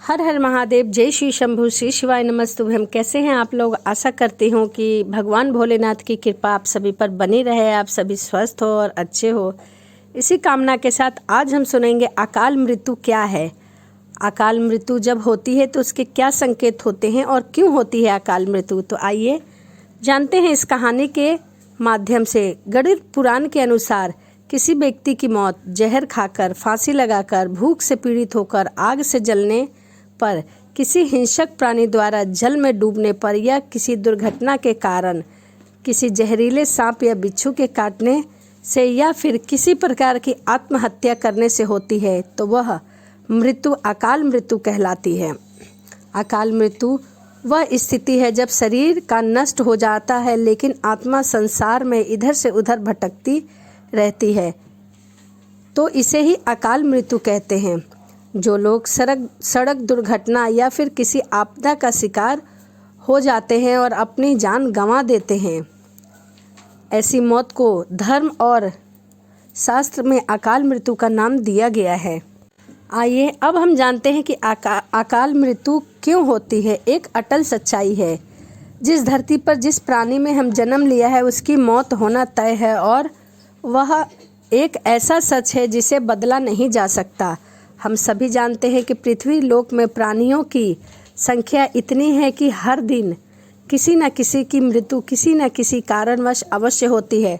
हर हर महादेव, जय श्री शंभू, श्री शिवाय नमस्तुभ्यम। कैसे हैं आप लोग? आशा करती हूँ कि भगवान भोलेनाथ की कृपा आप सभी पर बनी रहे, आप सभी स्वस्थ हो और अच्छे हो। इसी कामना के साथ आज हम सुनेंगे अकाल मृत्यु क्या है। अकाल मृत्यु जब होती है तो उसके क्या संकेत होते हैं और क्यों होती है अकाल मृत्यु, तो आइए जानते हैं इस कहानी के माध्यम से। गरुड़ पुराण के अनुसार किसी व्यक्ति की मौत जहर खाकर, फांसी लगाकर, भूख से पीड़ित होकर, आग से जलने पर, किसी हिंसक प्राणी द्वारा जल में डूबने पर या किसी दुर्घटना के कारण, किसी जहरीले सांप या बिच्छू के काटने से या फिर किसी प्रकार की आत्महत्या करने से होती है तो वह मृत्यु अकाल मृत्यु कहलाती है। अकाल मृत्यु वह स्थिति है जब शरीर का नष्ट हो जाता है लेकिन आत्मा संसार में इधर से उधर भटकती रहती है, तो इसे ही अकाल मृत्यु कहते हैं। जो लोग सड़क दुर्घटना या फिर किसी आपदा का शिकार हो जाते हैं और अपनी जान गंवा देते हैं, ऐसी मौत को धर्म और शास्त्र में अकाल मृत्यु का नाम दिया गया है। आइए अब हम जानते हैं कि अकाल मृत्यु क्यों होती है। एक अटल सच्चाई है, जिस धरती पर जिस प्राणी में हम जन्म लिया है उसकी मौत होना तय है और वह एक ऐसा सच है जिसे बदला नहीं जा सकता। हम सभी जानते हैं कि पृथ्वी लोक में प्राणियों की संख्या इतनी है कि हर दिन किसी न किसी की मृत्यु किसी न किसी कारणवश अवश्य होती है,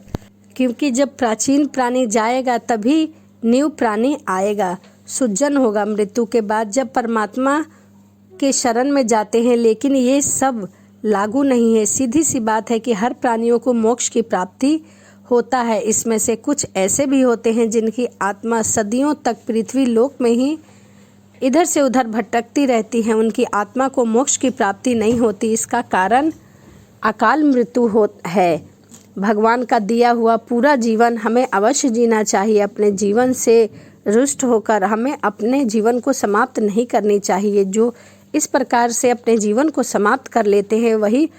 क्योंकि जब प्राचीन प्राणी जाएगा तभी न्यू प्राणी आएगा, सृजन होगा मृत्यु के बाद जब परमात्मा के शरण में जाते हैं। लेकिन ये सब लागू नहीं है। सीधी सी बात है कि हर प्राणियों को मोक्ष की प्राप्ति होता है। इसमें से कुछ ऐसे भी होते हैं जिनकी आत्मा सदियों तक पृथ्वी लोक में ही इधर से उधर भटकती रहती है, उनकी आत्मा को मोक्ष की प्राप्ति नहीं होती। इसका कारण अकाल मृत्यु है। भगवान का दिया हुआ पूरा जीवन हमें अवश्य जीना चाहिए। अपने जीवन से रुष्ट होकर हमें अपने जीवन को समाप्त नहीं करनी चाहिए। जो इस प्रकार से अपने जीवन को समाप्त कर लेते हैं वही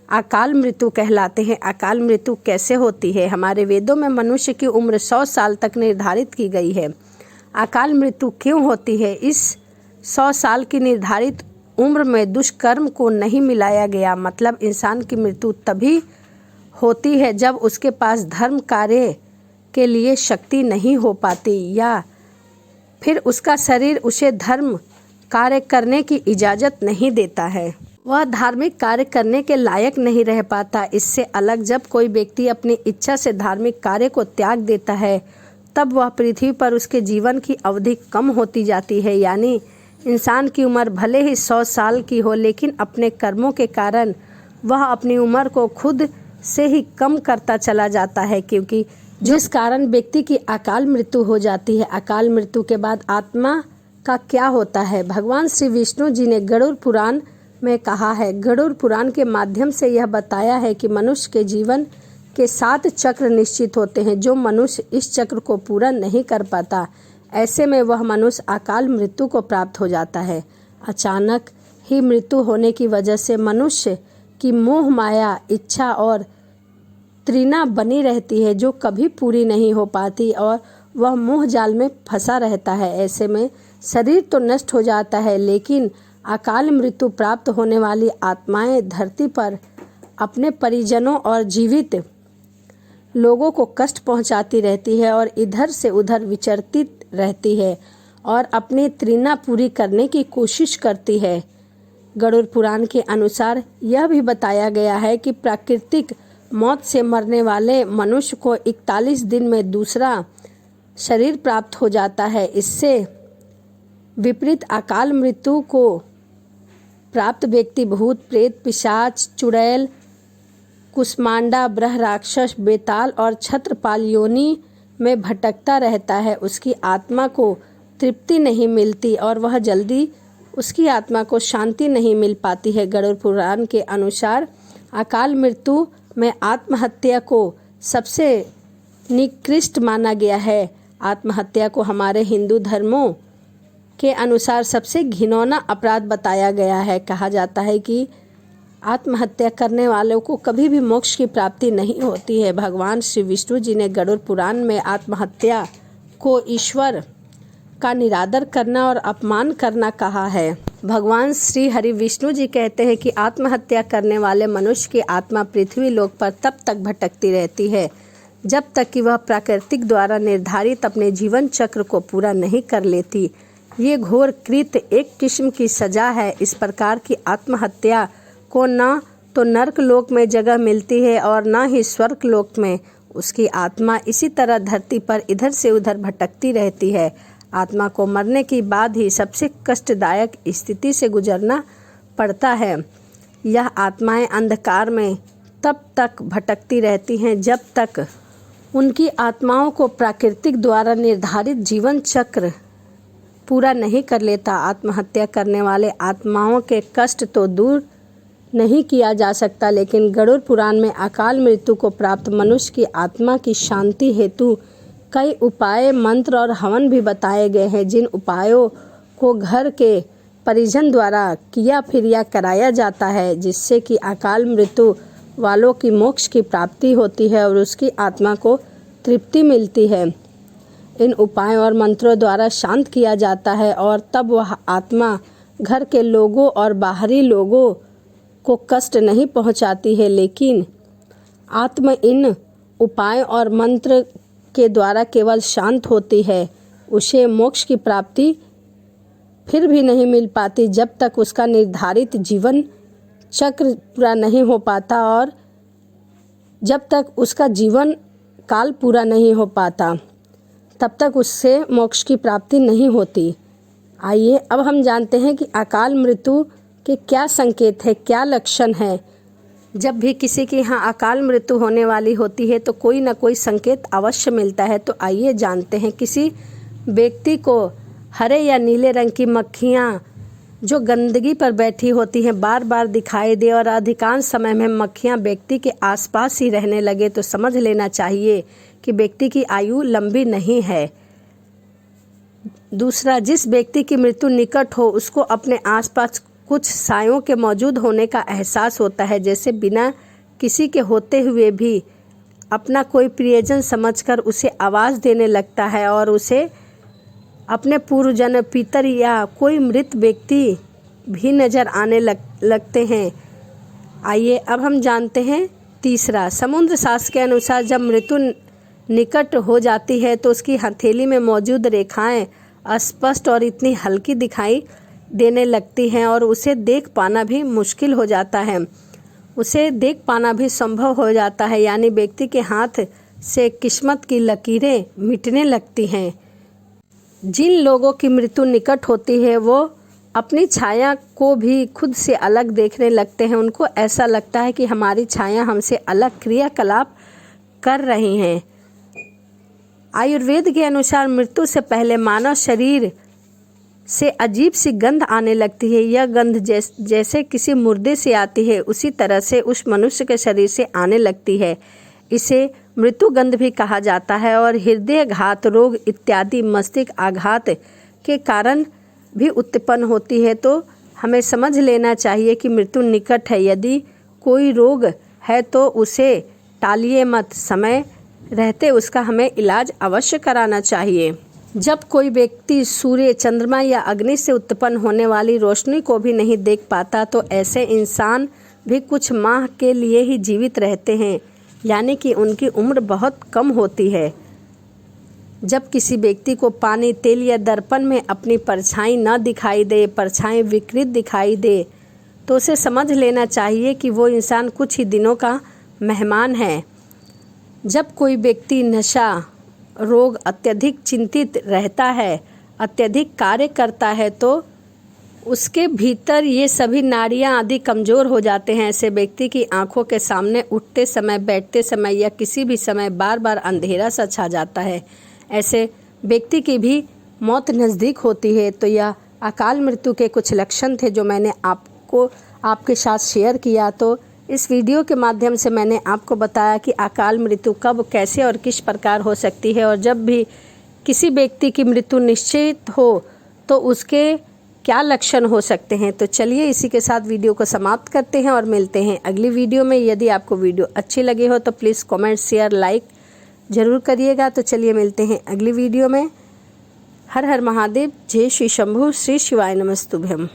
अकाल मृत्यु कहलाते हैं। अकाल मृत्यु कैसे होती है? हमारे वेदों में मनुष्य की उम्र 100 साल तक निर्धारित की गई है। अकाल मृत्यु क्यों होती है? इस 100 साल की निर्धारित उम्र में दुष्कर्म को नहीं मिलाया गया। मतलब इंसान की मृत्यु तभी होती है जब उसके पास धर्म कार्य के लिए शक्ति नहीं हो पाती या फिर उसका शरीर उसे धर्म कार्य करने की इजाज़त नहीं देता है, वह धार्मिक कार्य करने के लायक नहीं रह पाता। इससे अलग जब कोई व्यक्ति अपनी इच्छा से धार्मिक कार्य को त्याग देता है तब वह पृथ्वी पर उसके जीवन की अवधि कम होती जाती है। यानी इंसान की उम्र भले ही 100 साल की हो लेकिन अपने कर्मों के कारण वह अपनी उम्र को खुद से ही कम करता चला जाता है, क्योंकि जिस कारण व्यक्ति की अकाल मृत्यु हो जाती है। अकाल मृत्यु के बाद आत्मा का क्या होता है? भगवान श्री विष्णु जी ने गरुड़ पुराण में कहा है। गरुड़ पुराण के माध्यम से यह बताया है कि मनुष्य के जीवन के 7 चक्र निश्चित होते हैं। जो मनुष्य इस चक्र को पूरा नहीं कर पाता, ऐसे में वह मनुष्य अकाल मृत्यु को प्राप्त हो जाता है। अचानक ही मृत्यु होने की वजह से मनुष्य की मोह माया, इच्छा और तृष्णा बनी रहती है जो कभी पूरी नहीं हो पाती और वह मोह जाल में फंसा रहता है। ऐसे में शरीर तो नष्ट हो जाता है लेकिन अकाल मृत्यु प्राप्त होने वाली आत्माएं धरती पर अपने परिजनों और जीवित लोगों को कष्ट पहुंचाती रहती है और इधर से उधर विचरती रहती है और अपनी तृष्णा पूरी करने की कोशिश करती है। गरुड़ पुराण के अनुसार यह भी बताया गया है कि प्राकृतिक मौत से मरने वाले मनुष्य को 41 दिन में दूसरा शरीर प्राप्त हो जाता है। इससे विपरीत अकाल मृत्यु को प्राप्त व्यक्ति भूत, प्रेत, पिशाच, चुड़ैल, कुष्मांडा, ब्रह्म राक्षस, बेताल और छत्रपाल योनि में भटकता रहता है। उसकी आत्मा को तृप्ति नहीं मिलती और वह जल्दी उसकी आत्मा को शांति नहीं मिल पाती है। गरुड़ पुराण के अनुसार अकाल मृत्यु में आत्महत्या को सबसे निकृष्ट माना गया है। आत्महत्या को हमारे हिंदू धर्मों के अनुसार सबसे घिनौना अपराध बताया गया है। कहा जाता है कि आत्महत्या करने वालों को कभी भी मोक्ष की प्राप्ति नहीं होती है। भगवान श्री विष्णु जी ने गरुड़ पुराण में आत्महत्या को ईश्वर का निरादर करना और अपमान करना कहा है। भगवान श्री हरि विष्णु जी कहते हैं कि आत्महत्या करने वाले मनुष्य की आत्मा पृथ्वी लोक पर तब तक भटकती रहती है जब तक कि वह प्राकृतिक द्वारा निर्धारित अपने जीवन चक्र को पूरा नहीं कर लेती। ये घोर कृत्य एक किस्म की सजा है। इस प्रकार की आत्महत्या को न तो नरक लोक में जगह मिलती है और न ही स्वर्ग लोक में। उसकी आत्मा इसी तरह धरती पर इधर से उधर भटकती रहती है। आत्मा को मरने के बाद ही सबसे कष्टदायक स्थिति से गुजरना पड़ता है। यह आत्माएं अंधकार में तब तक भटकती रहती हैं जब तक उनकी आत्माओं को प्राकृतिक द्वारा निर्धारित जीवन चक्र पूरा नहीं कर लेता। आत्महत्या करने वाले आत्माओं के कष्ट तो दूर नहीं किया जा सकता, लेकिन गरुड़ पुराण में अकाल मृत्यु को प्राप्त मनुष्य की आत्मा की शांति हेतु कई उपाय, मंत्र और हवन भी बताए गए हैं, जिन उपायों को घर के परिजन द्वारा किया फिर या कराया जाता है, जिससे कि अकाल मृत्यु वालों की मोक्ष की प्राप्ति होती है और उसकी आत्मा को तृप्ति मिलती है। इन उपायों और मंत्रों द्वारा शांत किया जाता है और तब वह आत्मा घर के लोगों और बाहरी लोगों को कष्ट नहीं पहुंचाती है, लेकिन आत्मा इन उपायों और मंत्र के द्वारा केवल शांत होती है। उसे मोक्ष की प्राप्ति फिर भी नहीं मिल पाती जब तक उसका निर्धारित जीवन चक्र पूरा नहीं हो पाता और जब तक उसका जीवन काल पूरा नहीं हो पाता तब तक उससे मोक्ष की प्राप्ति नहीं होती। आइए अब हम जानते हैं कि अकाल मृत्यु के क्या संकेत है, क्या लक्षण है। जब भी किसी के यहाँ अकाल मृत्यु होने वाली होती है तो कोई ना कोई संकेत अवश्य मिलता है। तो आइए जानते हैं। किसी व्यक्ति को हरे या नीले रंग की मक्खियाँ जो गंदगी पर बैठी होती हैं बार बार दिखाई दे और अधिकांश समय में मक्खियाँ व्यक्ति के आसपास ही रहने लगे तो समझ लेना चाहिए कि व्यक्ति की आयु लंबी नहीं है। दूसरा, जिस व्यक्ति की मृत्यु निकट हो उसको अपने आसपास कुछ सायों के मौजूद होने का एहसास होता है, जैसे बिना किसी के होते हुए भी अपना कोई प्रियजन समझकर उसे आवाज़ देने लगता है और उसे अपने पूर्वजन, पितर या कोई मृत व्यक्ति भी नज़र आने लगते हैं। आइए अब हम जानते हैं। तीसरा, समुद्र शास्त्र के अनुसार जब मृत्यु निकट हो जाती है तो उसकी हथेली में मौजूद रेखाएं अस्पष्ट और इतनी हल्की दिखाई देने लगती हैं और उसे देख पाना भी मुश्किल हो जाता है। उसे देख पाना भी संभव हो जाता है, यानी व्यक्ति के हाथ से किस्मत की लकीरें मिटने लगती हैं। जिन लोगों की मृत्यु निकट होती है वो अपनी छाया को भी खुद से अलग देखने लगते हैं। उनको ऐसा लगता है कि हमारी छाया हमसे अलग क्रियाकलाप कर रही हैं। आयुर्वेद के अनुसार मृत्यु से पहले मानव शरीर से अजीब सी गंध आने लगती है। यह गंध जैसे किसी मुर्दे से आती है उसी तरह से उस मनुष्य के शरीर से आने लगती है। इसे मृत्यु गंध भी कहा जाता है और हृदय घात रोग इत्यादि मस्तिष्क आघात के कारण भी उत्पन्न होती है। तो हमें समझ लेना चाहिए कि मृत्यु निकट है। यदि कोई रोग है तो उसे टालिए मत, समय रहते उसका हमें इलाज अवश्य कराना चाहिए। जब कोई व्यक्ति सूर्य, चंद्रमा या अग्नि से उत्पन्न होने वाली रोशनी को भी नहीं देख पाता तो ऐसे इंसान भी कुछ माह के लिए ही जीवित रहते हैं, यानी कि उनकी उम्र बहुत कम होती है। जब किसी व्यक्ति को पानी, तेल या दर्पण में अपनी परछाई न दिखाई दे, परछाई विकृत दिखाई दे, तो उसे समझ लेना चाहिए कि वो इंसान कुछ ही दिनों का मेहमान है। जब कोई व्यक्ति नशा रोग अत्यधिक चिंतित रहता है, अत्यधिक कार्य करता है, तो उसके भीतर ये सभी नाड़ियाँ आदि कमज़ोर हो जाते हैं। ऐसे व्यक्ति की आंखों के सामने उठते समय, बैठते समय या किसी भी समय बार बार अंधेरा सा छा जाता है। ऐसे व्यक्ति की भी मौत नज़दीक होती है। तो यह अकाल मृत्यु के कुछ लक्षण थे जो मैंने आपके साथ शेयर किया। तो इस वीडियो के माध्यम से मैंने आपको बताया कि अकाल मृत्यु कब, कैसे और किस प्रकार हो सकती है और जब भी किसी व्यक्ति की मृत्यु निश्चित हो तो उसके क्या लक्षण हो सकते हैं। तो चलिए इसी के साथ वीडियो को समाप्त करते हैं और मिलते हैं अगली वीडियो में। यदि आपको वीडियो अच्छी लगी हो तो प्लीज़ कमेंट, शेयर, लाइक ज़रूर करिएगा। तो चलिए मिलते हैं अगली वीडियो में। हर हर महादेव। जय श्री शंभू। श्री शिवाय नमस्तुभ्यम।